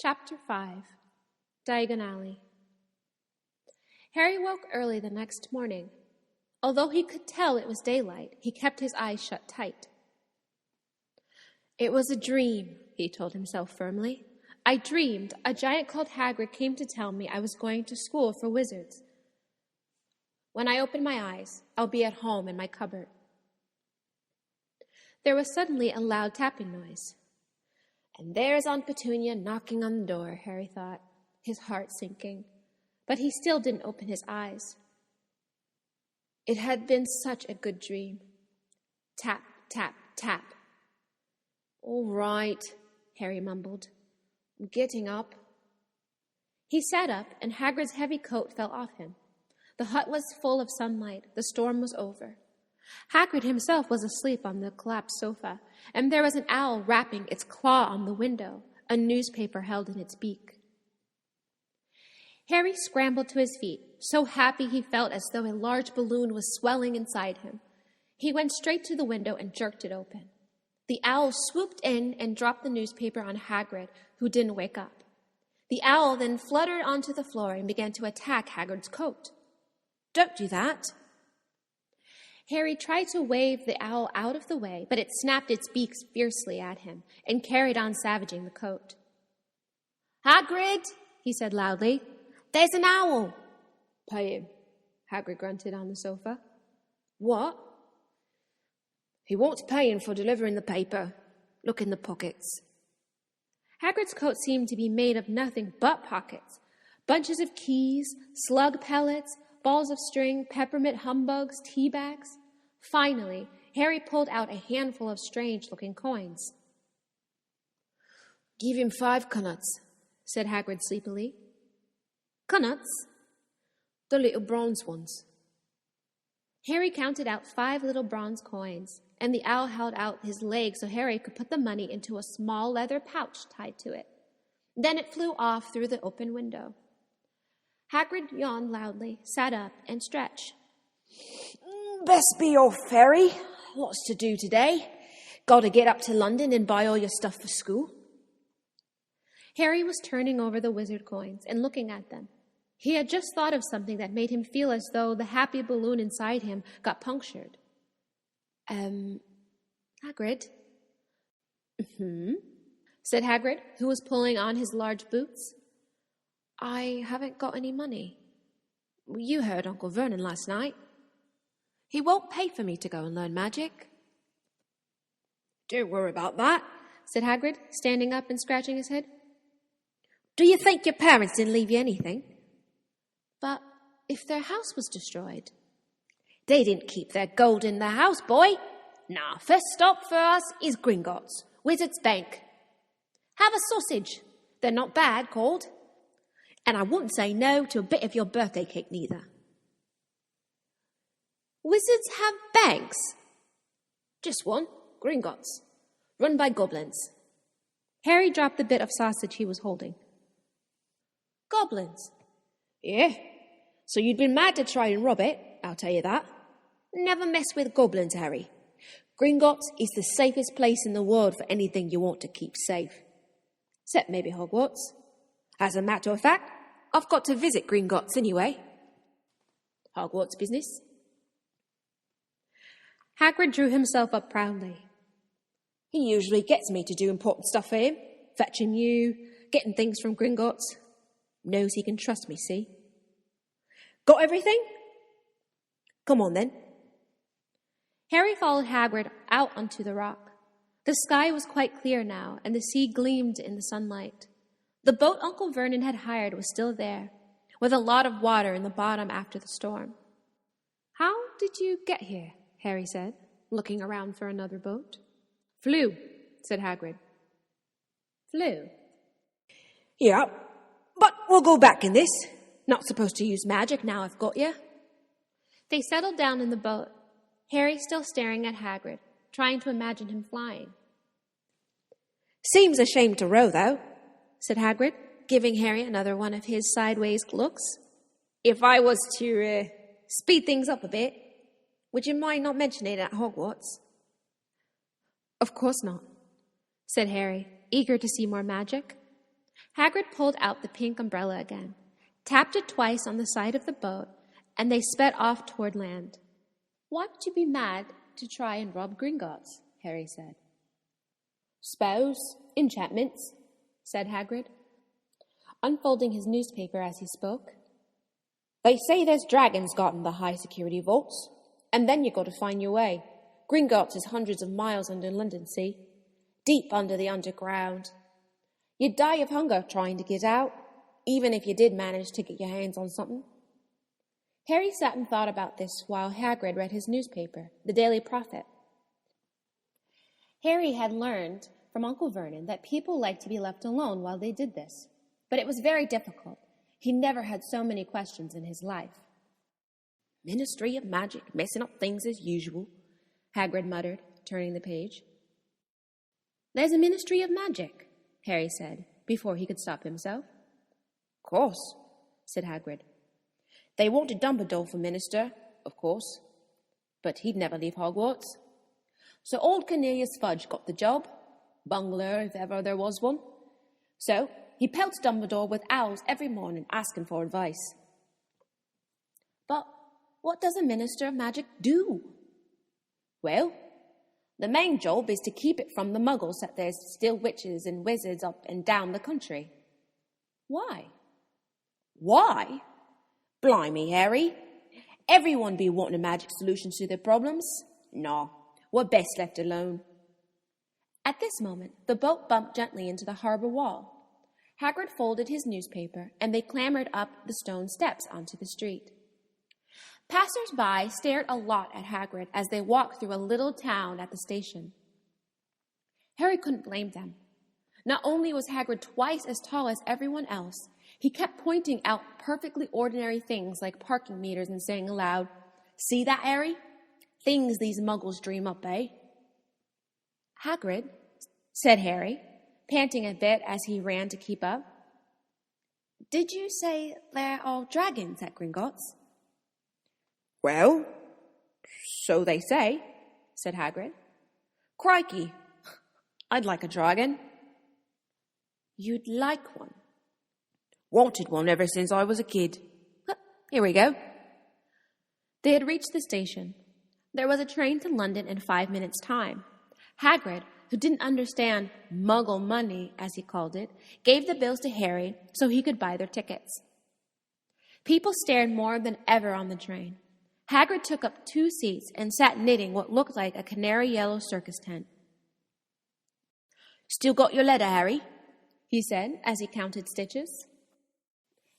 Chapter 5. Diagon Alley. Harry woke early the next morning. Although he could tell it was daylight, he kept his eyes shut tight. "It was a dream," he told himself firmly. "I dreamed a giant called Hagrid came to tell me I was going to school for wizards. When I open my eyes, I'll be at home in my cupboard." There was suddenly a loud tapping noise. "And there's Aunt Petunia knocking on the door," Harry thought, his heart sinking. But he still didn't open his eyes. It had been such a good dream. Tap, tap, tap. "All right," Harry mumbled. "I'm getting up." He sat up, and Hagrid's heavy coat fell off him. The hut was full of sunlight. The storm was over. Hagrid himself was asleep on the collapsed sofa, and there was an owl rapping its claw on the window, a newspaper held in its beak. Harry scrambled to his feet, so happy he felt as though a large balloon was swelling inside him. He went straight to the window and jerked it open. The owl swooped in and dropped the newspaper on Hagrid, who didn't wake up. The owl then fluttered onto the floor and began to attack Hagrid's coat. "Don't do that." Harry tried to wave the owl out of the way, but it snapped its beak fiercely at him and carried on savaging the coat. "Hagrid," he said loudly, "there's an owl." "Pay him," Hagrid grunted on the sofa. "What?" "He wants paying for delivering the paper. Look in the pockets." Hagrid's coat seemed to be made of nothing but pockets. Bunches of keys, slug pellets, balls of string, peppermint humbugs, tea bags. Finally, Harry pulled out a handful of strange-looking coins. "Give him 5 kunnuts," said Hagrid sleepily. "Kunnuts?" "The little bronze ones." Harry counted out 5 little bronze coins, and the owl held out his leg so Harry could put the money into a small leather pouch tied to it. Then it flew off through the open window. Hagrid yawned loudly, sat up, and stretched. "Best be off, Harry. Lots to do today. Gotta get up to London and buy all your stuff for school." Harry was turning over the wizard coins and looking at them. He had just thought of something that made him feel as though the happy balloon inside him got punctured. Hagrid?" said Hagrid, who was pulling on his large boots. "I haven't got any money." "You heard Uncle Vernon last night. He won't pay for me to go and learn magic." "Don't worry about that," said Hagrid, standing up and scratching his head. "Do you think your parents didn't leave you anything?" "But if their house was destroyed?" "They didn't keep their gold in the house, boy. Nah, first stop for us is Gringotts, Wizard's Bank. Have a sausage. They're not bad, called. And I wouldn't say no to a bit of your birthday cake neither." "Wizards have banks?" "Just one, Gringotts, run by goblins." Harry dropped the bit of sausage he was holding. "Goblins?" "Yeah, so you'd been mad to try and rob it, I'll tell you that. Never mess with goblins, Harry. Gringotts is the safest place in the world for anything you want to keep safe. Except maybe Hogwarts. As a matter of fact, I've got to visit Gringotts anyway. Hogwarts business." Hagrid drew himself up proudly. "He usually gets me to do important stuff for him, fetching you, getting things from Gringotts. Knows he can trust me, see? Got everything? Come on then." Harry followed Hagrid out onto the rock. The sky was quite clear now, and the sea gleamed in the sunlight. The boat Uncle Vernon had hired was still there, with a lot of water in the bottom after the storm. "How did you get here?" Harry said, looking around for another boat. "Flew," said Hagrid. "Flew?" "Yeah, but we'll go back in this. Not supposed to use magic now I've got you." They settled down in the boat, Harry still staring at Hagrid, trying to imagine him flying. "Seems a shame to row, though," said Hagrid, giving Harry another one of his sideways looks. "If I was to speed things up a bit, would you mind not mentioning it at Hogwarts?" "Of course not," said Harry, eager to see more magic. Hagrid pulled out the pink umbrella again, tapped it twice on the side of the boat, and they sped off toward land. "Why would you be mad to try and rob Gringotts?" Harry said. "Spells, enchantments," said Hagrid, unfolding his newspaper as he spoke. "They say there's dragons got in the high-security vaults, and then you got to find your way. Gringotts is hundreds of miles under London, see? Deep under the underground. You'd die of hunger trying to get out, even if you did manage to get your hands on something." Harry sat and thought about this while Hagrid read his newspaper, the Daily Prophet. Harry had learned from Uncle Vernon that people liked to be left alone while they did this, but it was very difficult. He never had so many questions in his life. "Ministry of Magic, messing up things as usual," Hagrid muttered, turning the page. "There's a Ministry of Magic," Harry said, before he could stop himself. "Course," said Hagrid. "They wanted Dumbledore for minister, of course, but he'd never leave Hogwarts. So old Cornelius Fudge got the job, bungler if ever there was one. So he pelts Dumbledore with owls every morning asking for advice." "But what does a Minister of Magic do?" "Well, the main job is to keep it from the muggles that there's still witches and wizards up and down the country." "Why?" "Why? Blimey, Harry. Everyone be wanting magic solutions to their problems. Nah, we're best left alone." At this moment, the boat bumped gently into the harbor wall. Hagrid folded his newspaper, and they clambered up the stone steps onto the street. Passers-by stared a lot at Hagrid as they walked through a little town at the station. Harry couldn't blame them. Not only was Hagrid twice as tall as everyone else, he kept pointing out perfectly ordinary things like parking meters and saying aloud, "See that, Harry? Things these muggles dream up, eh?" "Hagrid," said Harry, panting a bit as he ran to keep up. "Did you say there are dragons at Gringotts?" "Well, so they say," said Hagrid. "Crikey, I'd like a dragon." "You'd like one?" "Wanted one ever since I was a kid. Here we go." They had reached the station. There was a train to London in 5 minutes' time. Hagrid, who didn't understand muggle money, as he called it, gave the bills to Harry so he could buy their tickets. People stared more than ever on the train. Hagrid took up 2 seats and sat knitting what looked like a canary yellow circus tent. "Still got your letter, Harry?" he said as he counted stitches.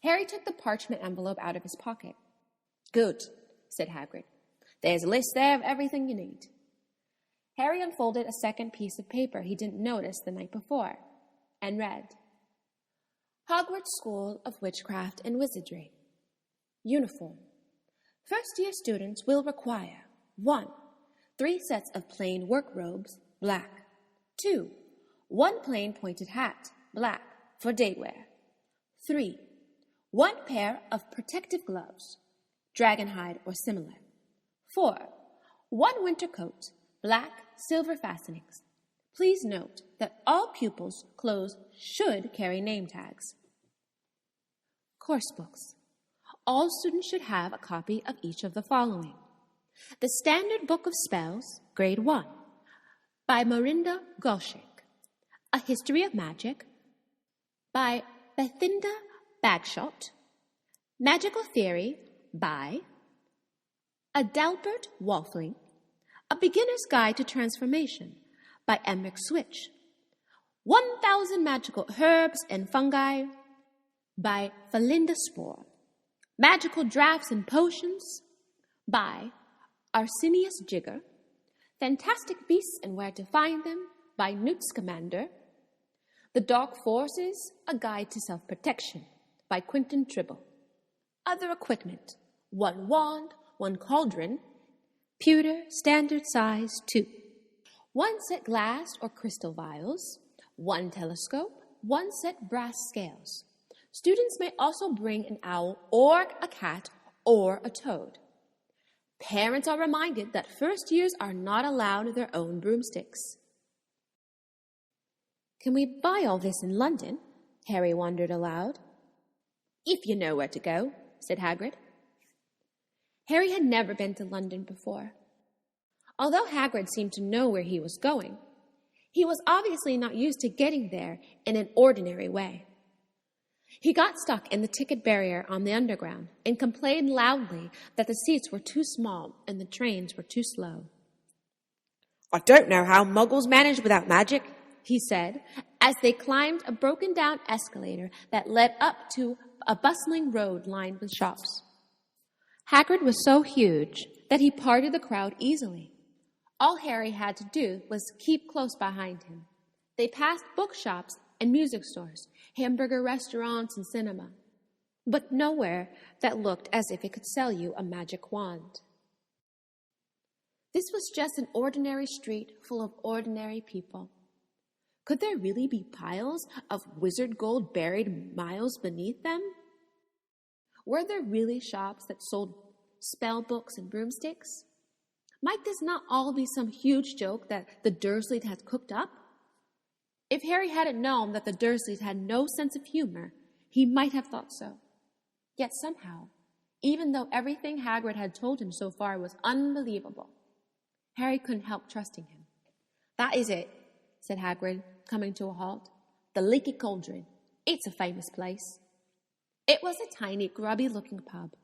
Harry took the parchment envelope out of his pocket. "Good," said Hagrid. "There's a list there of everything you need." Harry unfolded a second piece of paper he didn't notice the night before, and read, "Hogwarts School of Witchcraft and Wizardry. Uniform. First-year students will require 1. 3 sets of plain work robes, black. 2. 1 plain pointed hat, black, for day wear. 3. 1 pair of protective gloves, dragon hide or similar. 4. 1 winter coat, black, silver fastenings. Please note that all pupils' clothes should carry name tags. Course books. All students should have a copy of each of the following. The Standard Book of Spells, Grade 1, by Morinda Golshick. A History of Magic, by Bethinda Bagshot. Magical Theory, by Adalbert Walfling. A Beginner's Guide to Transformation, by Emmerich Switch. 1,000 Magical Herbs and Fungi, by Valinda Spore. Magical Drafts and Potions, by Arsenius Jigger. Fantastic Beasts and Where to Find Them, by Newt Scamander. The Dark Forces, A Guide to Self-Protection, by Quentin Tribble. Other equipment, 1 wand, 1 cauldron, pewter, standard size 2. 1 set glass or crystal vials, 1 telescope, 1 set brass scales. Students may also bring an owl or a cat or a toad. Parents are reminded that first years are not allowed their own broomsticks. Can we buy all this in London? Harry wondered aloud. "If you know where to go," said Hagrid. Harry had never been to London before. Although Hagrid seemed to know where he was going, he was obviously not used to getting there in an ordinary way. He got stuck in the ticket barrier on the Underground and complained loudly that the seats were too small and the trains were too slow. "I don't know how Muggles manage without magic," he said, as they climbed a broken-down escalator that led up to a bustling road lined with shops. Hagrid was so huge that he parted the crowd easily. All Harry had to do was keep close behind him. They passed bookshops and music stores, hamburger restaurants and cinema, but nowhere that looked as if it could sell you a magic wand. This was just an ordinary street full of ordinary people. Could there really be piles of wizard gold buried miles beneath them? Were there really shops that sold spell books and broomsticks? Might this not all be some huge joke that the Dursleys had cooked up? If Harry hadn't known that the Dursleys had no sense of humor, he might have thought so. Yet somehow, even though everything Hagrid had told him so far was unbelievable, Harry couldn't help trusting him. "That is it," said Hagrid, coming to a halt. "The Leaky Cauldron. It's a famous place." It was a tiny, grubby-looking pub.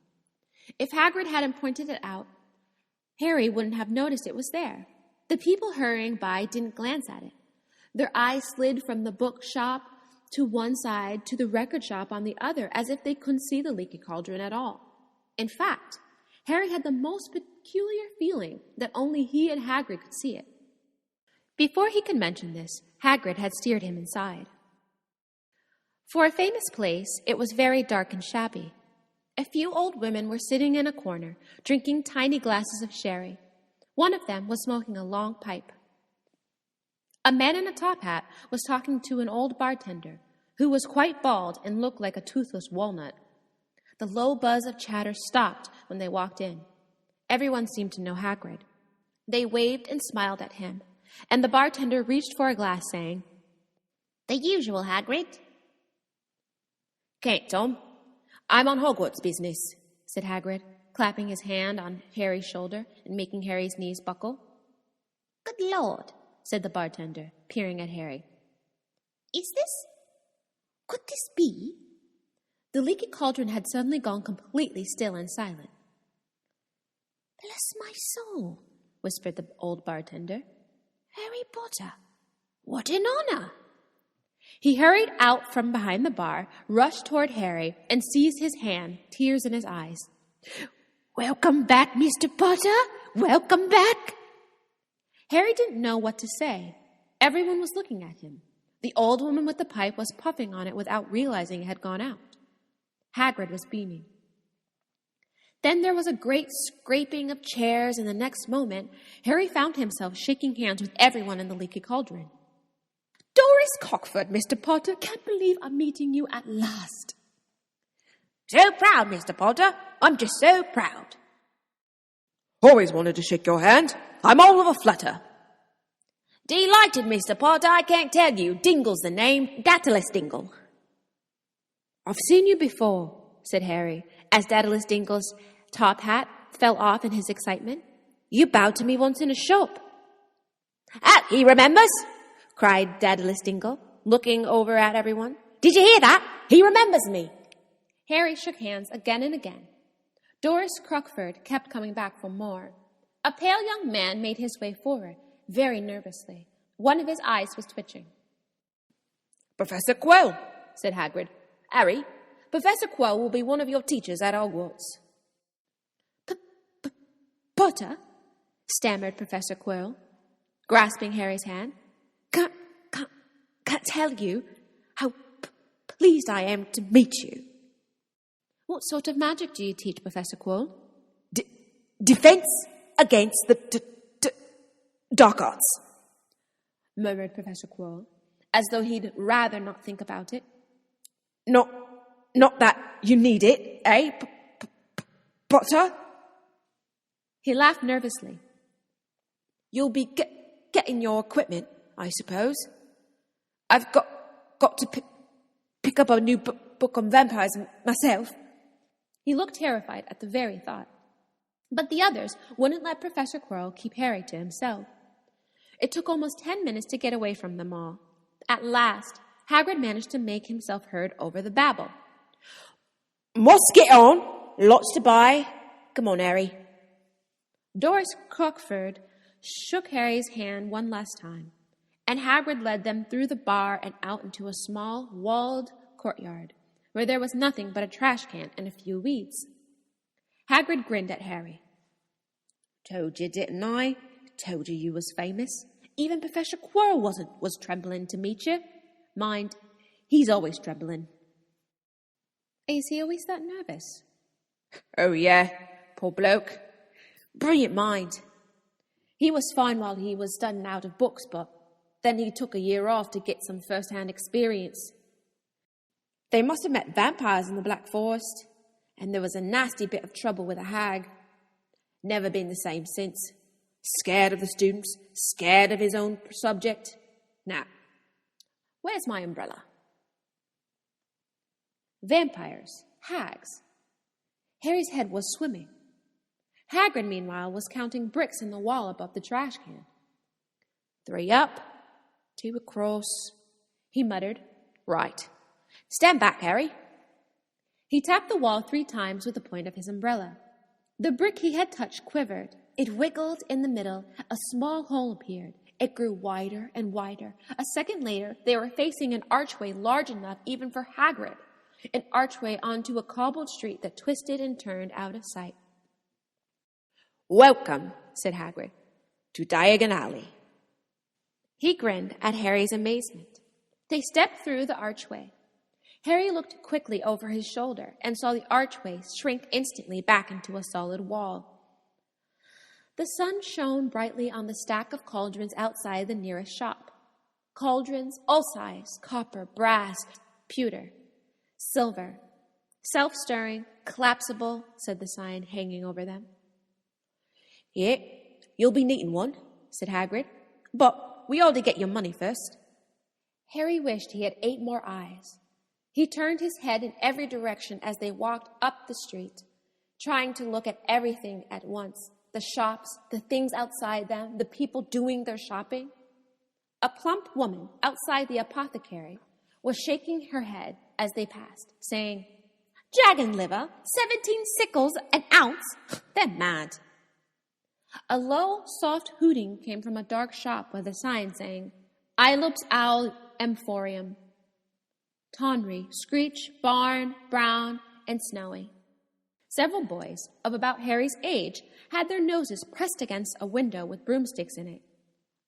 If Hagrid hadn't pointed it out, Harry wouldn't have noticed it was there. The people hurrying by didn't glance at it. Their eyes slid from the bookshop to one side to the record shop on the other, as if they couldn't see the Leaky Cauldron at all. In fact, Harry had the most peculiar feeling that only he and Hagrid could see it. Before he could mention this, Hagrid had steered him inside. For a famous place, it was very dark and shabby. A few old women were sitting in a corner, drinking tiny glasses of sherry. One of them was smoking a long pipe. A man in a top hat was talking to an old bartender, who was quite bald and looked like a toothless walnut. The low buzz of chatter stopped when they walked in. Everyone seemed to know Hagrid. They waved and smiled at him, and the bartender reached for a glass, saying, "The usual, Hagrid." "Can't, Tom. I'm on Hogwarts business," said Hagrid, clapping his hand on Harry's shoulder and making Harry's knees buckle. "Good Lord," said the bartender, peering at Harry. Could this be? The Leaky Cauldron had suddenly gone completely still and silent. "Bless my soul," whispered the old bartender. "Harry Potter, what an honor!" He hurried out from behind the bar, rushed toward Harry, and seized his hand, tears in his eyes. "Welcome back, Mr. Potter! Welcome back!" Harry didn't know what to say. Everyone was looking at him. The old woman with the pipe was puffing on it without realizing it had gone out. Hagrid was beaming. Then there was a great scraping of chairs, and the next moment, Harry found himself shaking hands with everyone in the Leaky Cauldron. "Doris Cockford, Mr. Potter, can't believe I'm meeting you at last." "So proud, Mr. Potter. I'm just so proud." "Always wanted to shake your hand. I'm all of a flutter." "Delighted, Mr. Potter. I can't tell you. Dingle's the name. Daedalus Dingle." "I've seen you before," said Harry, as Daedalus Dingle's top hat fell off in his excitement. "You bowed to me once in a shop." "Ah, he remembers!" cried Daedalus Dingle, looking over at everyone. "Did you hear that? He remembers me." Harry shook hands again and again. Doris Crockford kept coming back for more. A pale young man made his way forward, very nervously. One of his eyes was twitching. "Professor Quirrell," said Hagrid. "Harry, Professor Quirrell will be one of your teachers at Hogwarts." "Potter?" stammered Professor Quirrell, grasping Harry's hand. Can't tell you how pleased I am to meet you." "What sort of magic do you teach, Professor Quirrell?" Defense against the dark arts," murmured Professor Quirrell, as though he'd rather not think about it. Not that you need it, eh, Potter?" He laughed nervously. "You'll be getting your equipment, I suppose. I've got to pick pick up a new book on vampires myself. He looked terrified at the very thought. But the others wouldn't let Professor Quirrell keep Harry to himself. It took almost 10 minutes to get away from them all. At last, Hagrid managed to make himself heard over the babble. Must get on. Lots to buy. Come on, Harry. Doris Crockford shook Harry's hand one last time, and Hagrid led them through the bar and out into a small, walled courtyard, where there was nothing but a trash can and a few weeds. Hagrid grinned at Harry. Told you, didn't I? Told you was famous. Even Professor Quirrell was trembling to meet you. Mind, he's always trembling. Is he always that nervous? Oh, yeah. Poor bloke. Brilliant mind. He was fine while he was studying out of books, but then he took a year off to get some first-hand experience. They must have met vampires in the Black Forest, and there was a nasty bit of trouble with a hag. Never been the same since. Scared of the students, scared of his own subject. Now, where's my umbrella? Vampires, hags. Harry's head was swimming. Hagrid, meanwhile, was counting bricks in the wall above the trash can. 3 up, 2 across, he muttered. Right. Stand back, Harry. He tapped the wall 3 times with the point of his umbrella. The brick he had touched quivered. It wiggled in the middle. A small hole appeared. It grew wider and wider. A second later, they were facing an archway large enough even for Hagrid, an archway onto a cobbled street that twisted and turned out of sight. Welcome, said Hagrid, to Diagon Alley. He grinned at Harry's amazement. They stepped through the archway. Harry looked quickly over his shoulder and saw the archway shrink instantly back into a solid wall. The sun shone brightly on the stack of cauldrons outside the nearest shop. Cauldrons, all size, copper, brass, pewter, silver. Self-stirring, collapsible, said the sign hanging over them. Yeah, you'll be needing one, said Hagrid. But we ought to get your money first. Harry wished he had 8 more eyes. He turned his head in every direction as they walked up the street, trying to look at everything at once. The shops, the things outside them, the people doing their shopping. A plump woman outside the apothecary was shaking her head as they passed, saying, "Dragon liver, 17 sickles an ounce? They're mad." A low, soft hooting came from a dark shop with a sign saying, "Ilops Owl Emporium." Tonry, Screech, Barn, Brown, and Snowy. Several boys of about Harry's age had their noses pressed against a window with broomsticks in it.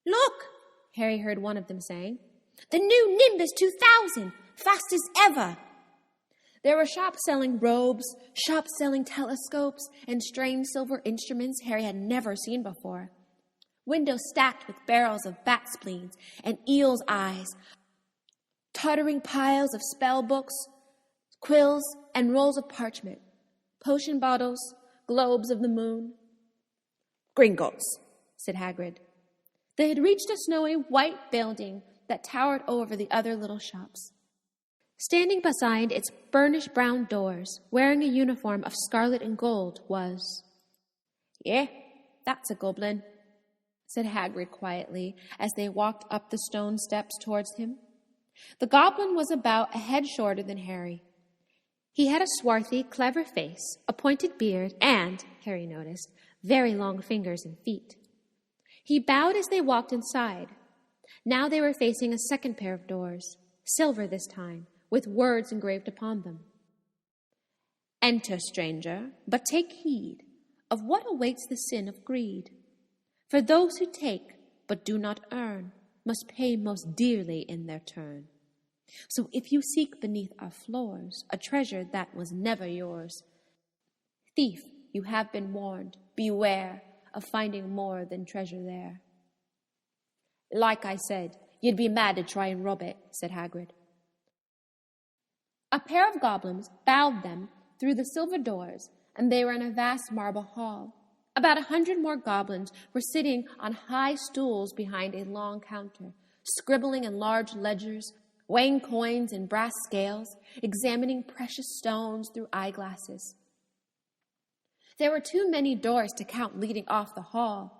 "Look," Harry heard one of them saying, "the new Nimbus 2000, fast as ever." There were shops selling robes, shops selling telescopes, and strange silver instruments Harry had never seen before. Windows stacked with barrels of bat spleens and eel's eyes, tottering piles of spell books, quills, and rolls of parchment, potion bottles, globes of the moon. "Gringotts," said Hagrid. They had reached a snowy white building that towered over the other little shops. Standing beside its burnished brown doors, wearing a uniform of scarlet and gold, was... "Yeah, that's a goblin," said Hagrid quietly as they walked up the stone steps towards him. The goblin was about a head shorter than Harry. He had a swarthy, clever face, a pointed beard, and, Harry noticed, very long fingers and feet. He bowed as they walked inside. Now they were facing a second pair of doors, silver this time, with words engraved upon them. "Enter, stranger, but take heed of what awaits the sin of greed. For those who take, but do not earn, must pay most dearly in their turn. So if you seek beneath our floors a treasure that was never yours, thief, you have been warned, beware of finding more than treasure there." "Like I said, you'd be mad to try and rob it," said Hagrid. A pair of goblins bowed them through the silver doors, and they were in a vast marble hall. About 100 more goblins were sitting on high stools behind a long counter, scribbling in large ledgers, weighing coins in brass scales, examining precious stones through eyeglasses. There were too many doors to count leading off the hall,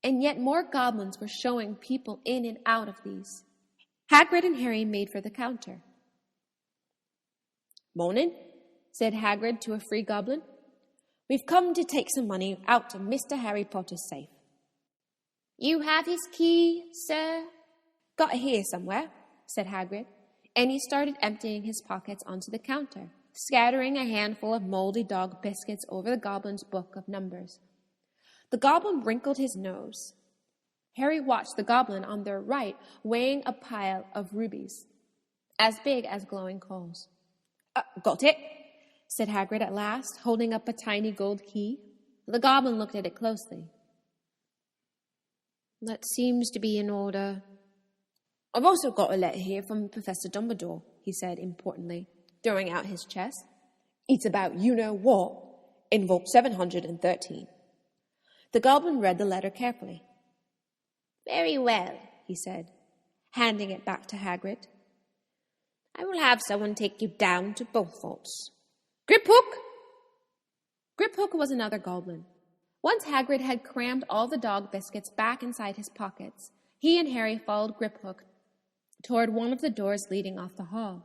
and yet more goblins were showing people in and out of these. Hagrid and Harry made for the counter. "Morning," said Hagrid to a free goblin. "We've come to take some money out of Mr. Harry Potter's safe." "You have his key, sir?" "Got it here somewhere," said Hagrid, and he started emptying his pockets onto the counter, scattering a handful of moldy dog biscuits over the goblin's book of numbers. The goblin wrinkled his nose. Harry watched the goblin on their right weighing a pile of rubies, as big as glowing coals. "Got it," said Hagrid at last, holding up a tiny gold key. The goblin looked at it closely. "That seems to be in order." "I've also got a letter here from Professor Dumbledore," he said importantly, throwing out his chest. "It's about you-know-what in Vault 713. The goblin read the letter carefully. "Very well," he said, handing it back to Hagrid. "I will have someone take you down to both vaults. Griphook!" Griphook was another goblin. Once Hagrid had crammed all the dog biscuits back inside his pockets, he and Harry followed Griphook toward one of the doors leading off the hall.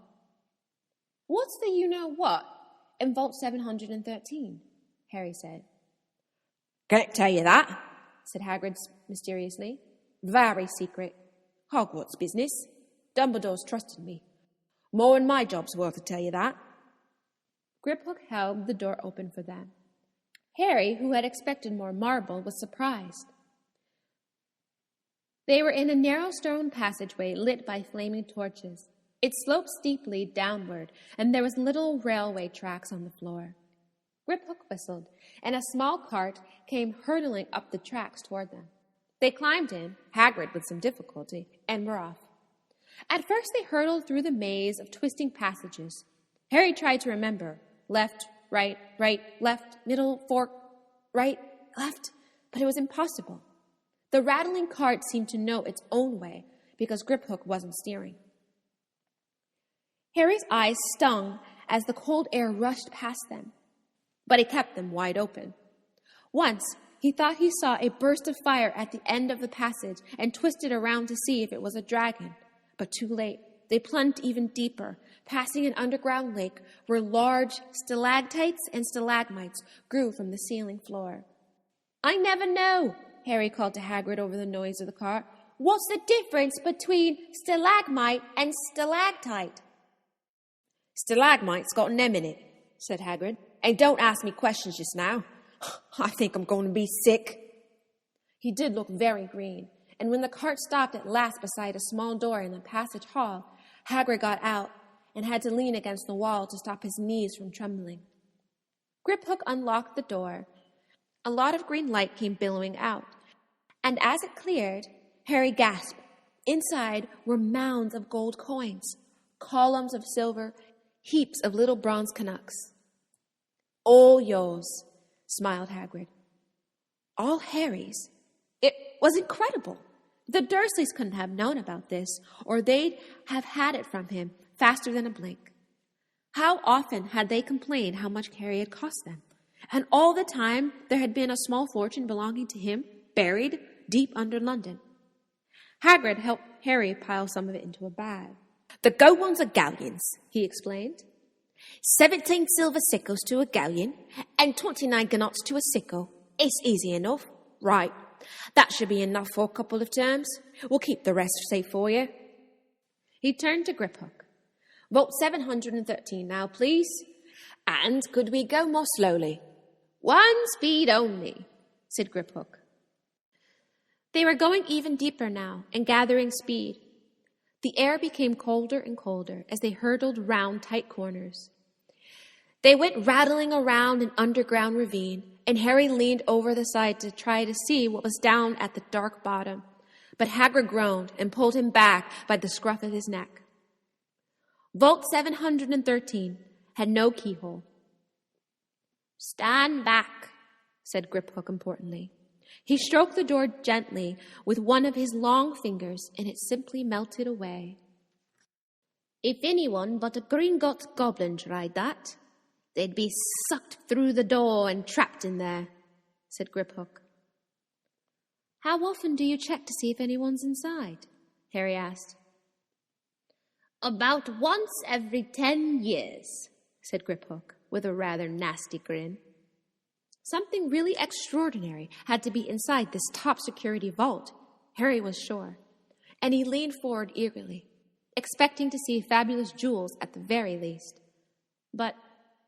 "What's the you-know-what in Vault 713? Harry said. "Can't tell you that," said Hagrid mysteriously. "Very secret. Hogwarts business. Dumbledore's trusted me. More than my job's worth to tell you that." Griphook held the door open for them. Harry, who had expected more marble, was surprised. They were in a narrow stone passageway lit by flaming torches. It sloped steeply downward, and there was little railway tracks on the floor. Griphook whistled, and a small cart came hurtling up the tracks toward them. They climbed in, Hagrid with some difficulty, and were off. At first they hurtled through the maze of twisting passages. Harry tried to remember left, right, left, middle, fork, right, left, but it was impossible. The rattling cart seemed to know its own way because Griphook wasn't steering. Harry's eyes stung as the cold air rushed past them, but he kept them wide open. Once, he thought he saw a burst of fire at the end of the passage and twisted around to see if it was a dragon, but too late. They plunged even deeper, passing an underground lake where large stalactites and stalagmites grew from the ceiling floor. "I never know," Harry called to Hagrid over the noise of the cart. "What's the difference between stalagmite and stalactite?" "Stalagmite's got an M in it," said Hagrid. "And don't ask me questions just now. I think I'm going to be sick." He did look very green, and when the cart stopped at last beside a small door in a passage hall, Hagrid got out and had to lean against the wall to stop his knees from trembling. Griphook unlocked the door. A lot of green light came billowing out, and as it cleared, Harry gasped. Inside were mounds of gold coins, columns of silver, heaps of little bronze Canucks. "All yours," smiled Hagrid. "All Harry's? It was incredible. The Dursleys couldn't have known about this, or they'd have had it from him faster than a blink. How often had they complained how much Harry had cost them? And all the time there had been a small fortune belonging to him, buried deep under London. Hagrid helped Harry pile some of it into a bag. "The gold ones are galleons," he explained. 17 silver sickles to a galleon, and 29 ganots to a sickle. It's easy enough. Right. That should be enough for a couple of terms. We'll keep the rest safe for you." He turned to Griphook. "Vault 713 now, please. And could we go more slowly?" "One speed only," said Griphook. They were going even deeper now and gathering speed. The air became colder and colder as they hurtled round tight corners. They went rattling around an underground ravine, and Harry leaned over the side to try to see what was down at the dark bottom. But Hagrid groaned and pulled him back by the scruff of his neck. Vault 713 had no keyhole. "Stand back," said Griphook importantly. He stroked the door gently with one of his long fingers, and it simply melted away. If anyone but a Gringotts goblin tried that, they'd be sucked through the door and trapped in there, said Griphook. How often do you check to see if anyone's inside? Harry asked. About once every 10 years, said Griphook, with a rather nasty grin. Something really extraordinary had to be inside this top-security vault, Harry was sure, and he leaned forward eagerly, expecting to see fabulous jewels at the very least. But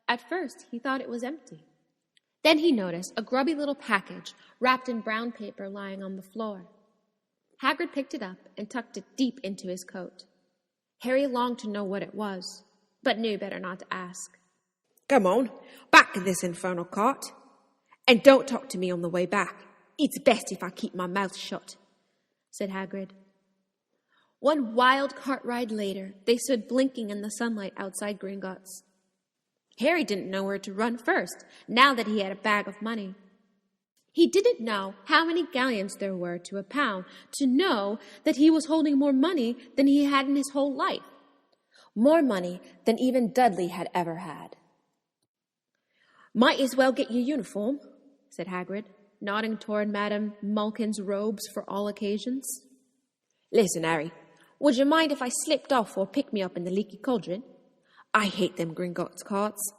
at first he thought it was empty. Then he noticed a grubby little package wrapped in brown paper lying on the floor. Hagrid picked it up and tucked it deep into his coat. Harry longed to know what it was, but knew better not to ask. Come on, back in this infernal cart. And don't talk to me on the way back. It's best if I keep my mouth shut, said Hagrid. One wild cart ride later, they stood blinking in the sunlight outside Gringotts. Harry didn't know where to run first, now that he had a bag of money. He didn't know how many galleons there were to a pound to know that he was holding more money than he had in his whole life. More money than even Dudley had ever had. Might as well get your uniform, said Hagrid, nodding toward Madame Malkin's robes for all occasions. Listen, Harry, would you mind if I slipped off or picked me up in the leaky cauldron? I hate them Gringotts carts.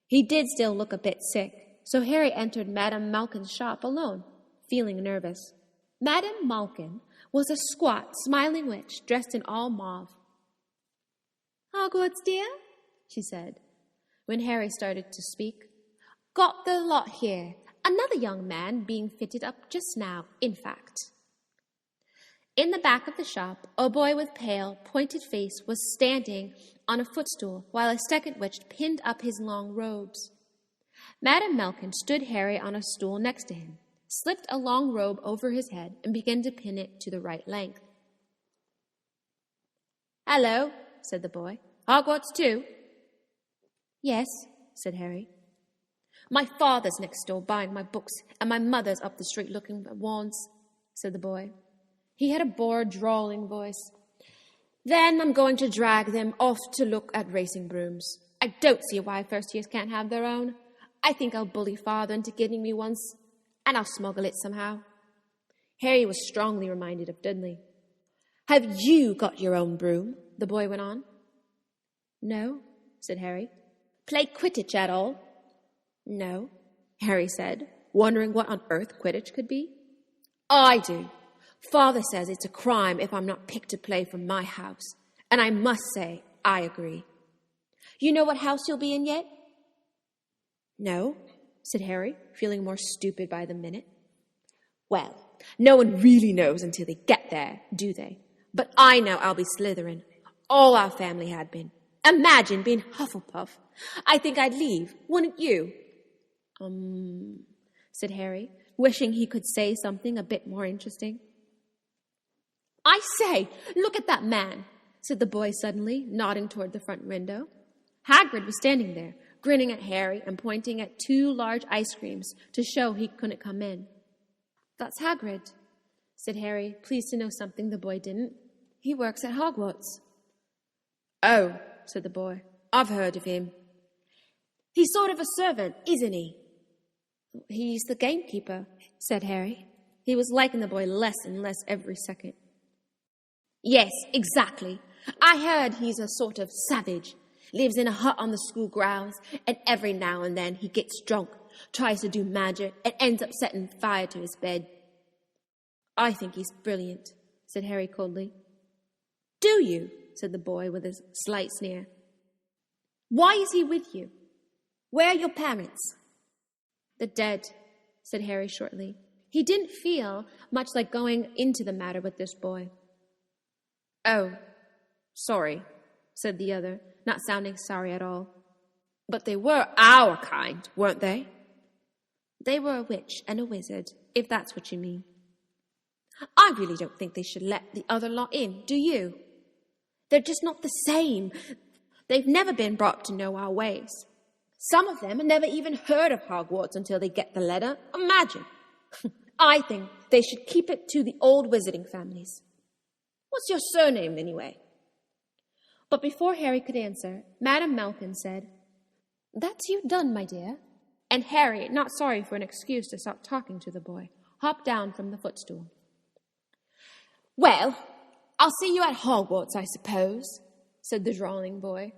He did still look a bit sick, so Harry entered Madame Malkin's shop alone, feeling nervous. Madame Malkin was a squat, smiling witch dressed in all mauve. Hogwarts, dear, she said, when Harry started to speak. Got the lot here. Another young man being fitted up just now, in fact. In the back of the shop, a boy with pale, pointed face was standing on a footstool while a second witch pinned up his long robes. Madame Malkin stood Harry on a stool next to him, slipped a long robe over his head, and began to pin it to the right length. Hello, said the boy. Hogwarts too? Yes, said Harry. My father's next door buying my books, and my mother's up the street looking at wands, said the boy. He had a bored, drawling voice. Then I'm going to drag them off to look at racing brooms. I don't see why first years can't have their own. I think I'll bully father into getting me once, and I'll smuggle it somehow. Harry was strongly reminded of Dudley. Have you got your own broom? The boy went on. No, said Harry. Play Quidditch at all? No, Harry said, wondering what on earth Quidditch could be. I do. Father says it's a crime if I'm not picked to play from my house, and I must say I agree. You know what house you'll be in yet? No, said Harry, feeling more stupid by the minute. Well, no one really knows until they get there, do they? But I know I'll be Slytherin. All our family had been. Imagine being Hufflepuff. I think I'd leave, wouldn't you? Said Harry, wishing he could say something a bit more interesting. I say, look at that man, said the boy suddenly, nodding toward the front window. Hagrid was standing there, grinning at Harry and pointing at 2 large ice creams to show he couldn't come in. That's Hagrid, said Harry, pleased to know something the boy didn't. He works at Hogwarts. Oh, said the boy, I've heard of him. He's sort of a servant, isn't he? He's the gamekeeper, said Harry. He was liking the boy less and less every second. Yes, exactly. I heard he's a sort of savage. Lives in a hut on the school grounds, and every now and then he gets drunk, tries to do magic, and ends up setting fire to his bed. I think he's brilliant, said Harry coldly. Do you? Said the boy with a slight sneer. Why is he with you? Where are your parents? They're dead, said Harry shortly. He didn't feel much like going into the matter with this boy. Oh, sorry, said the other, not sounding sorry at all. But they were our kind, weren't they? They were a witch and a wizard, if that's what you mean. I really don't think they should let the other lot in, do you? They're just not the same. They've never been brought to know our ways. Some of them have never even heard of Hogwarts until they get the letter. Imagine. I think they should keep it to the old wizarding families. What's your surname, anyway? But before Harry could answer, Madame Malkin said, "That's you done, my dear." And Harry, not sorry for an excuse to stop talking to the boy, hopped down from the footstool. "Well, I'll see you at Hogwarts, I suppose," said the drawling boy.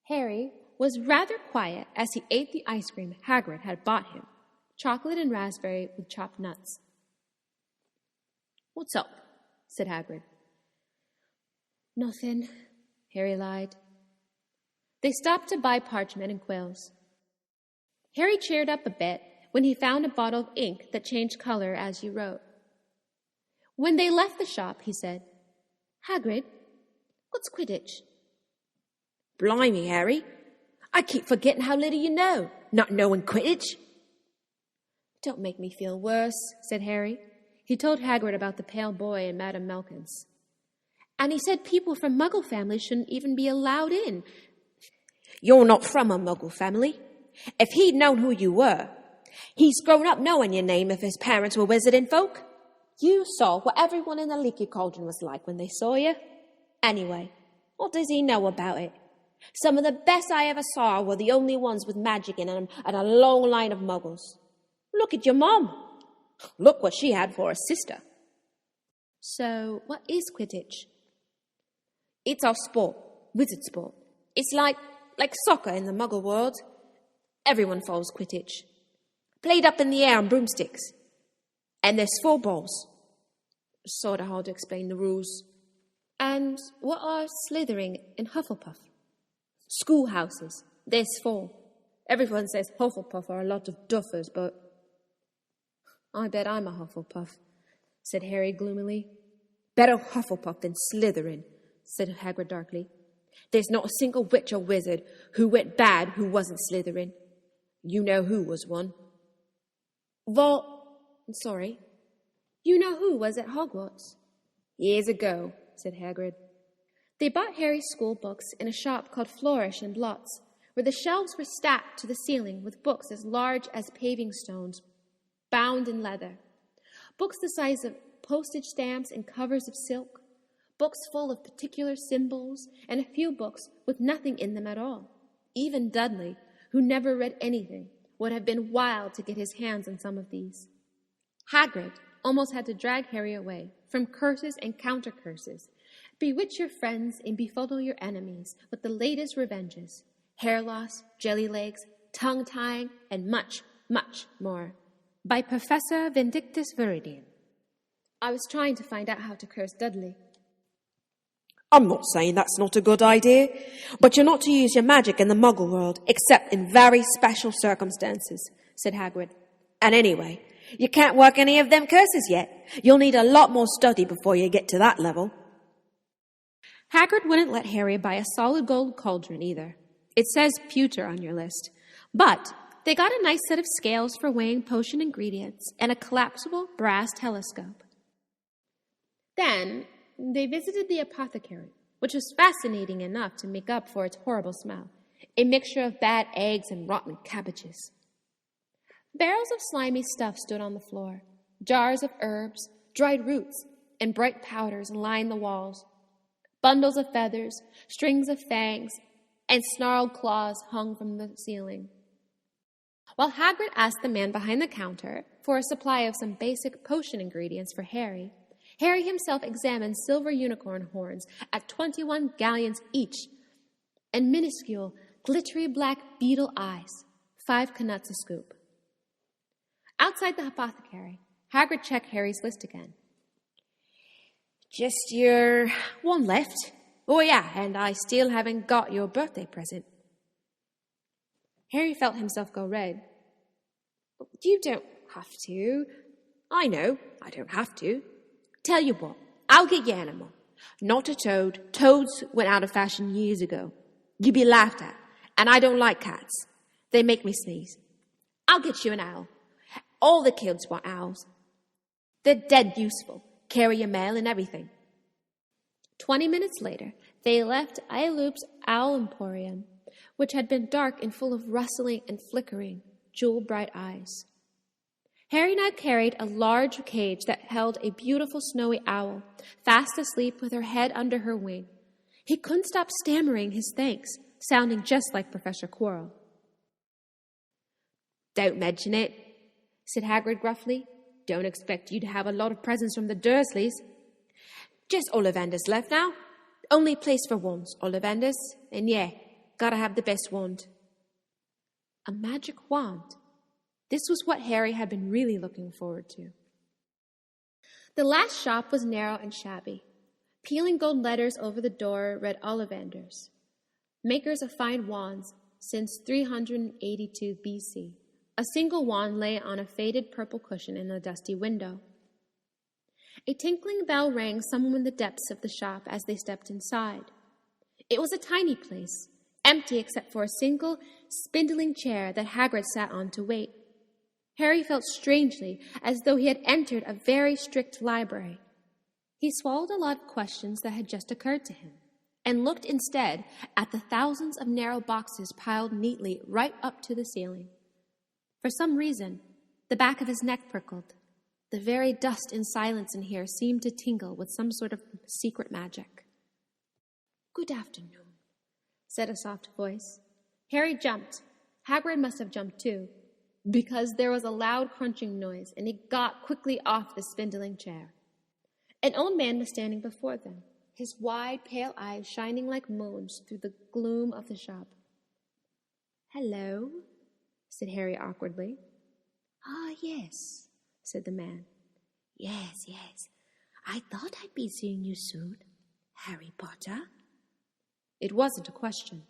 Harry was rather quiet as he ate the ice cream Hagrid had bought him, chocolate and raspberry with chopped nuts. "What's up?" said Hagrid. "Nothing," Harry lied. They stopped to buy parchment and quills. Harry cheered up a bit when he found a bottle of ink that changed color as you wrote. When they left the shop, he said, "Hagrid, what's Quidditch?" Blimey, Harry. I keep forgetting how little you know, not knowing Quidditch. "Don't make me feel worse," said Harry. He told Hagrid about the pale boy and Madame Malkin's. "And he said people from Muggle families shouldn't even be allowed in." You're not from a Muggle family. If he'd known who you were, he's grown up knowing your name if his parents were wizarding folk. You saw what everyone in the Leaky Cauldron was like when they saw you. Anyway, what does he know about it? Some of the best I ever saw were the only ones with magic in them and a long line of Muggles. Look at your mom. Look what she had for a sister. "So, what is Quidditch?" It's our sport, wizard sport. It's like soccer in the Muggle world. Everyone follows Quidditch. Played up in the air on broomsticks. And there's 4 balls. Sort of hard to explain the rules. "And what are Slytherin and Hufflepuff?" Schoolhouses. There's 4. Everyone says Hufflepuff are a lot of duffers, but "I bet I'm a Hufflepuff," said Harry gloomily. better Hufflepuff than Slytherin, said Hagrid darkly. There's not a single witch or wizard who went bad who wasn't Slytherin. You know who was one. Sorry. You know who was at Hogwarts? Years ago, said Hagrid. They bought Harry's school books in a shop called Flourish and Lots, where the shelves were stacked to the ceiling with books as large as paving stones, bound in leather. Books the size of postage stamps and covers of silk. Books full of particular symbols, and a few books with nothing in them at all. Even Dudley, who never read anything, would have been wild to get his hands on some of these. Hagrid almost had to drag Harry away from curses and counter-curses. Bewitch your friends and befuddle your enemies with the latest revenges, hair loss, jelly legs, tongue-tying, and much, much more. By Professor Vindictus Viridian. I was trying to find out how to curse Dudley. I'm not saying that's not a good idea, but you're not to use your magic in the Muggle world, except in very special circumstances, said Hagrid. And anyway, you can't work any of them curses yet. You'll need a lot more study before you get to that level. Hagrid wouldn't let Harry buy a solid gold cauldron either. It says pewter on your list. But they got a nice set of scales for weighing potion ingredients and a collapsible brass telescope. Then they visited the apothecary, which was fascinating enough to make up for its horrible smell, a mixture of bad eggs and rotten cabbages. Barrels of slimy stuff stood on the floor. Jars of herbs, dried roots, and bright powders lined the walls. Bundles of feathers, strings of fangs, and snarled claws hung from the ceiling. While Hagrid asked the man behind the counter for a supply of some basic potion ingredients for Harry, Harry himself examined silver unicorn horns at 21 galleons each, and minuscule, glittery black beetle eyes, 5 knuts a scoop. Outside the apothecary, Hagrid checked Harry's list again. Just your one left. Oh yeah, and I still haven't got your birthday present. Harry felt himself go red. You don't have to. I know, I don't have to. Tell you what, I'll get you an animal. Not a toad. Toads went out of fashion years ago. You'd be laughed at. And I don't like cats. They make me sneeze. I'll get you an owl. All the kids want owls. They're dead useful. Carry your mail and everything. 20 minutes later, they left Ayloop's Owl Emporium, which had been dark and full of rustling and flickering, jewel-bright eyes. Harry now carried a large cage that held a beautiful snowy owl, fast asleep with her head under her wing. He couldn't stop stammering his thanks, sounding just like Professor Quirrell. "Don't mention it," said Hagrid gruffly. "Don't expect you to have a lot of presents from the Dursleys. Just Ollivander's left now. Only place for wands, Ollivander's. And yeah, gotta have the best wand." A magic wand. This was what Harry had been really looking forward to. The last shop was narrow and shabby. Peeling gold letters over the door read Ollivander's, makers of fine wands since 382 BC. A single wand lay on a faded purple cushion in a dusty window. A tinkling bell rang somewhere in the depths of the shop as they stepped inside. It was a tiny place, empty except for a single spindling chair that Hagrid sat on to wait. Harry felt strangely as though he had entered a very strict library. He swallowed a lot of questions that had just occurred to him, and looked instead at the thousands of narrow boxes piled neatly right up to the ceiling. For some reason, the back of his neck prickled. The very dust and silence in here seemed to tingle with some sort of secret magic. "Good afternoon," said a soft voice. Harry jumped. Hagrid must have jumped too, because there was a loud crunching noise, and he got quickly off the spindling chair. An old man was standing before them, his wide, pale eyes shining like moons through the gloom of the shop. "Hello," said Harry awkwardly. "Ah, yes," said the man. Yes. I thought I'd be seeing you soon. Harry Potter?" It wasn't a question.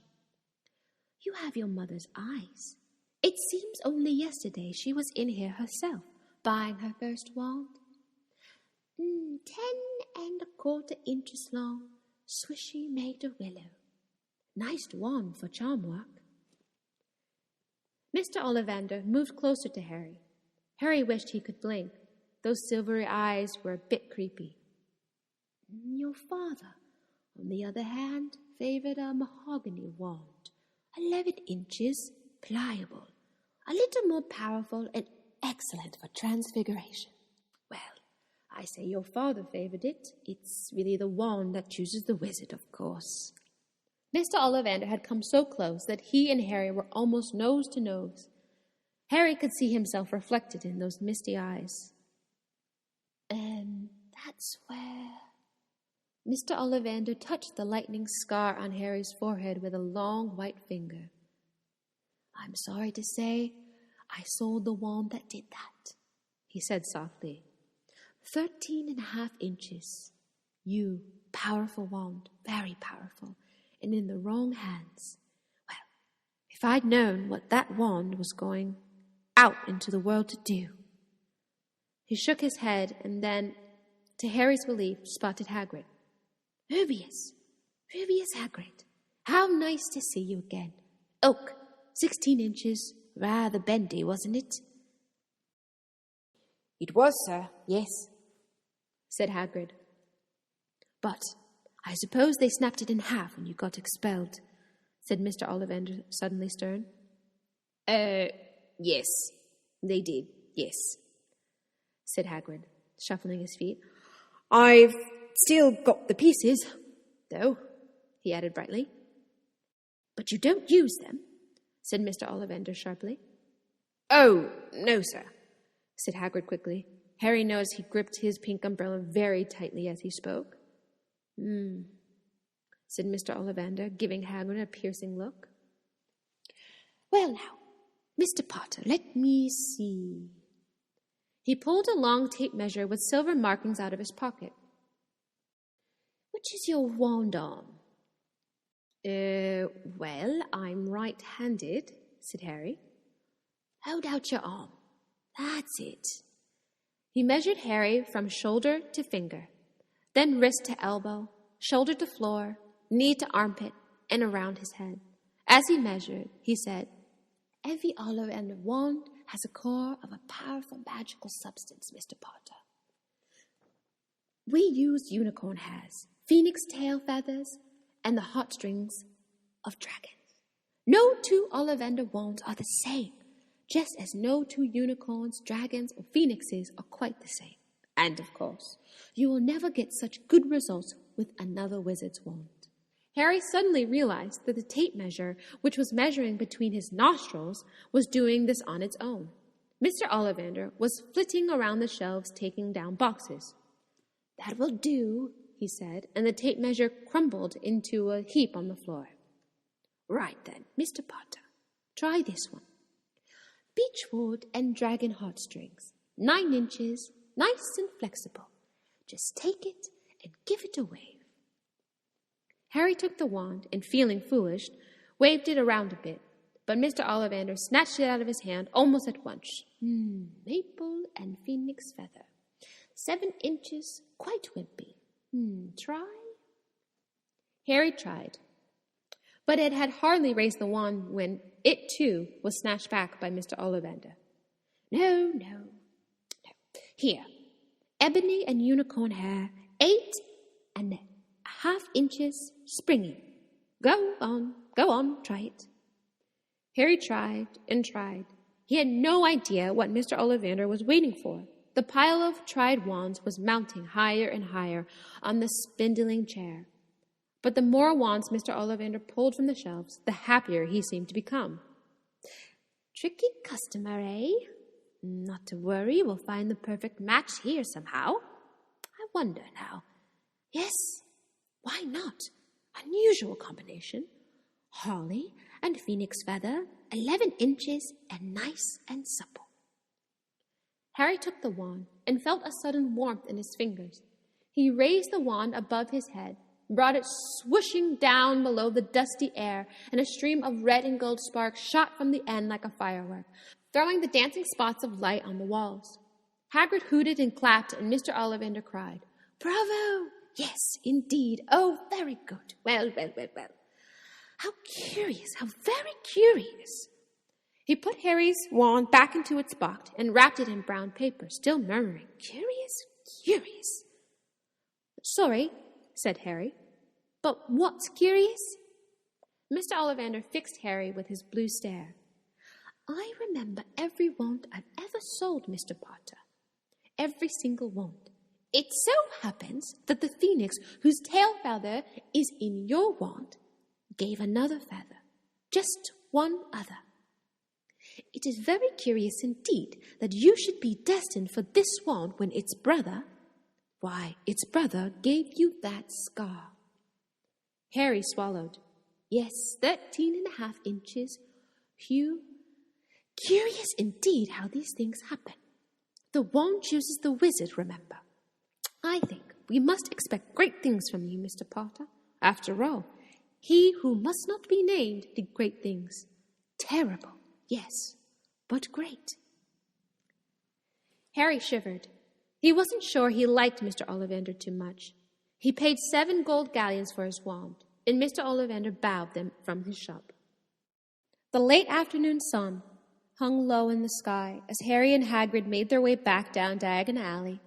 "You have your mother's eyes. It seems only yesterday she was in here herself, buying her first wand. 10¼ inches long, swishy made of willow. Nice wand for charm work." Mr. Ollivander moved closer to Harry. Harry wished he could blink. Those silvery eyes were a bit creepy. "Your father, on the other hand, favored a mahogany wand, 11 inches, pliable, a little more powerful and excellent for transfiguration." "Well, I say your father favored it. It's really the wand that chooses the wizard, of course." Mr. Ollivander had come so close that he and Harry were almost nose to nose. Harry could see himself reflected in those misty eyes. "And that's where—" Mr. Ollivander touched the lightning scar on Harry's forehead with a long white finger. "I'm sorry to say I sold the wand that did that," he said softly. 13½ inches. You, powerful wand, very powerful, and in the wrong hands. Well, if I'd known what that wand was going out into the world to do." He shook his head and then, to Harry's relief, spotted Hagrid. Rubius Hagrid, how nice to see you again. Oak, 16 inches, rather bendy, wasn't it?" "It was, sir, yes," said Hagrid. "But I suppose they snapped it in half when you got expelled," said Mr. Ollivander, suddenly stern. Yes, they did, yes," said Hagrid, shuffling his feet. "I've still got the pieces, though," he added brightly. "But you don't use them," said Mr. Ollivander sharply. "Oh, no, sir," said Hagrid quickly. Harry noticed he gripped his pink umbrella very tightly as he spoke. Said Mr. Ollivander, giving Hagrid a piercing look. "Well now, Mr. Potter, let me see." He pulled a long tape measure with silver markings out of his pocket. "Which is your wand arm?" Well, I'm right-handed," said Harry. "Hold out your arm. That's it." He measured Harry from shoulder to finger, then wrist to elbow, shoulder to floor, knee to armpit, and around his head. As he measured, he said, "Every Ollivander wand has a core of a powerful magical substance, Mr. Potter. We use unicorn hairs, phoenix tail feathers, and the heartstrings of dragons. No two Ollivander wands are the same, just as no two unicorns, dragons, or phoenixes are quite the same. And, of course, you will never get such good results with another wizard's wand." Harry suddenly realized that the tape measure, which was measuring between his nostrils, was doing this on its own. Mr. Ollivander was flitting around the shelves, taking down boxes. "That will do," he said, and the tape measure crumbled into a heap on the floor. "Right then, Mr. Potter, try this one. Beechwood and dragon heartstrings, 9 inches, nice and flexible. Just take it and give it a wave." Harry took the wand and, feeling foolish, waved it around a bit, but Mr. Ollivander snatched it out of his hand almost at once. Maple and phoenix feather. 7 inches, quite wimpy. Try? Harry tried, but it had hardly raised the wand when it, too, was snatched back by Mr. Ollivander. No. Here, ebony and unicorn hair, 8.5 inches, springy. Go on, try it. Harry tried and tried. He had no idea what Mr. Ollivander was waiting for. The pile of tried wands was mounting higher and higher on the spindling chair. But the more wands Mr. Ollivander pulled from the shelves, the happier he seemed to become. Tricky customer, eh? Not to worry, we'll find the perfect match here somehow. I wonder now. Yes, why not? Unusual combination. Holly and phoenix feather, 11 inches, and nice and supple. Harry took the wand and felt a sudden warmth in his fingers. He raised the wand above his head, brought it swooshing down below the dusty air, and a stream of red and gold sparks shot from the end like a firework, throwing the dancing spots of light on the walls. Hagrid hooted and clapped, and Mr. Ollivander cried, "Bravo! Yes, indeed. Oh, very good. Well. How curious, how very curious." He put Harry's wand back into its box and wrapped it in brown paper, still murmuring, "Curious." "Sorry," said Harry, "but what's curious?" Mr. Ollivander fixed Harry with his blue stare. "I remember every wand I've ever sold, Mr. Potter. Every single wand. It so happens that the phoenix whose tail feather is in your wand gave another feather, just one other. It is very curious indeed that you should be destined for this wand when its brother gave you that scar." Harry swallowed. "Yes, 13.5 inches. Hugh, curious indeed how these things happen. The wand chooses the wizard, remember. I think we must expect great things from you, Mr. Potter. After all, he who must not be named did great things. Terrible, yes, but great." Harry shivered. He wasn't sure he liked Mr. Ollivander too much. He paid 7 gold galleons for his wand, and Mr. Ollivander bowed them from his shop. The late afternoon sun hung low in the sky as Harry and Hagrid made their way back down Diagon Alley,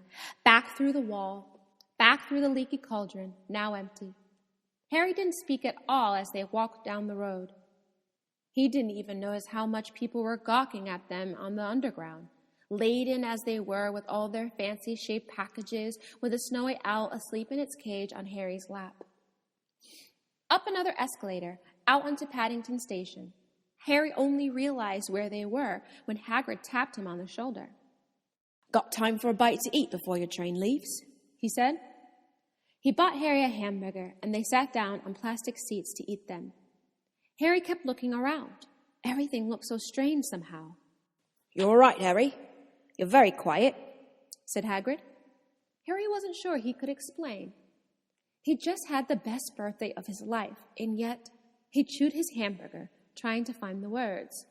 back through the wall, back through the leaky cauldron, now empty. Harry didn't speak at all as they walked down the road. He didn't even notice how much people were gawking at them on the underground, laden as they were with all their fancy-shaped packages, with a snowy owl asleep in its cage on Harry's lap. Up another escalator, out onto Paddington Station. Harry only realized where they were when Hagrid tapped him on the shoulder. "Got time for a bite to eat before your train leaves?" he said. He bought Harry a hamburger, and they sat down on plastic seats to eat them. Harry kept looking around. Everything looked so strange somehow. "You're all right, Harry. You're very quiet," said Hagrid. Harry wasn't sure he could explain. He'd just had the best birthday of his life, and yet he chewed his hamburger, trying to find the words.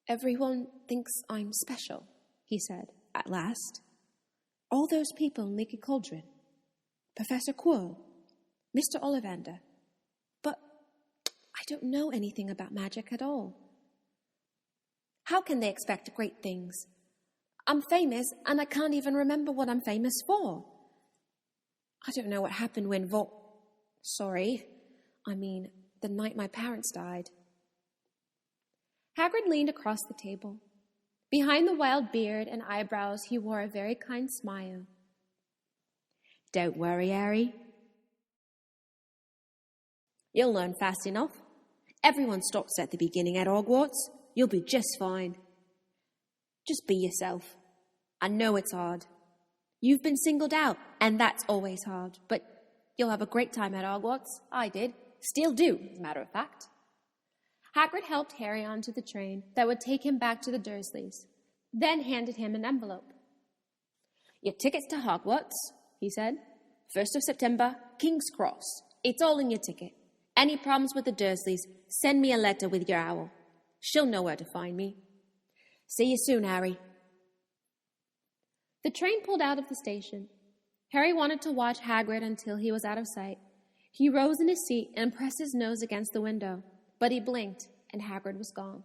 "Everyone thinks I'm special," he said, at last. "All those people in Leaky Cauldron, Professor Quirrell, Mr. Ollivander. But I don't know anything about magic at all. How can they expect great things? I'm famous, and I can't even remember what I'm famous for. I don't know what happened when the night my parents died." Hagrid leaned across the table. Behind the wild beard and eyebrows, he wore a very kind smile. "Don't worry, Harry. You'll learn fast enough. Everyone stops at the beginning at Hogwarts. You'll be just fine. Just be yourself. I know it's hard. You've been singled out, and that's always hard. But you'll have a great time at Hogwarts. I did. Still do, as a matter of fact. Hagrid helped Harry onto the train that would take him back to the Dursleys, then handed him an envelope. Your tickets to Hogwarts, he said. 1st of September, King's Cross. It's all in your ticket. Any problems with the Dursleys, send me a letter with your owl. She'll know where to find me. See you soon, Harry. The train pulled out of the station. Harry wanted to watch Hagrid until he was out of sight. He rose in his seat and pressed his nose against the window, but he blinked, and Hagrid was gone.